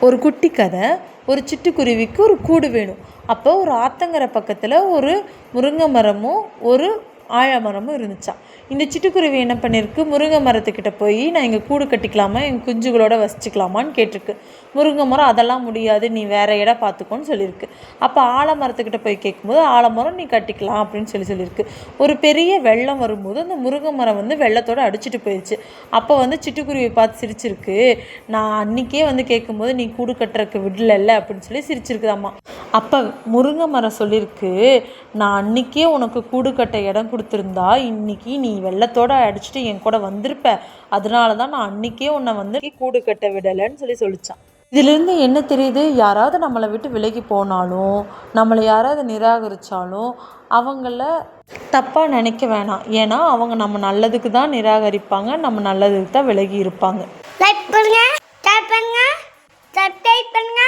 ஒரு குட்டி கதை. ஒரு சிட்டுக்குருவிக்கு ஒரு கூடு வேணும். அப்போ ஒரு ஆத்தங்கரை பக்கத்தில் ஒரு முருங்கை மரமும் ஒரு ஆலமரமும் இருந்துச்சாம். இந்த சிட்டுக்குருவி என்ன பண்ணியிருக்கு, முருங்கை மரத்துக்கிட்ட போய் நான் இங்கே கூடு கட்டிக்கலாமா, எங்கள் குஞ்சுகளோட வசிச்சுக்கலாமான்னு கேட்டிருக்கு. முருங்கை மரம் அதெல்லாம் முடியாது, நீ வேறு இடம் பார்த்துக்கோன்னு சொல்லியிருக்கு. அப்போ ஆலமரத்துக்கிட்ட போய் கேட்கும்போது ஆலமரம் நீ கட்டிக்கலாம் அப்படின்னு சொல்லியிருக்கு. ஒரு பெரிய வெள்ளம் வரும்போது அந்த முருங்கை மரம் வெள்ளத்தோடு அடிச்சுட்டு போயிடுச்சு. அப்போ சிட்டுக்குருவியை பார்த்து சிரிச்சிருக்கு. நான் அன்றைக்கே கேட்கும்போது நீ கூடு கட்டுறதுக்கு விடலைல்ல அப்படின்னு சொல்லி சிரிச்சிருக்குதாம்மா. அப்போ முருங்கை மரம் சொல்லியிருக்கு, நான் அன்றைக்கே உனக்கு கூடு கட்ட இடம் கொடுத்துருந்தா இன்னைக்கு நீ வெள்ளத்தோடு அடிச்சுட்டு என் கூட வந்திருப்ப. அதனால தான் நான் அன்றைக்கே உன்னை கூடு கட்ட விடலைன்னு சொல்லிச்சான். இதிலிருந்து என்ன தெரியுது, யாராவது நம்மளை விட்டு விலகி போனாலும் நம்மளை யாராவது நிராகரித்தாலும் அவங்கள தப்பாக நினைக்க வேணாம். ஏன்னா அவங்க நம்ம நல்லதுக்கு தான் நிராகரிப்பாங்க, நம்ம நல்லதுக்கு தான் விலகி இருப்பாங்க. லைக் பண்ணுங்க, ஷேர் பண்ணுங்க, சப்ஸ்கிரைப் பண்ணுங்க.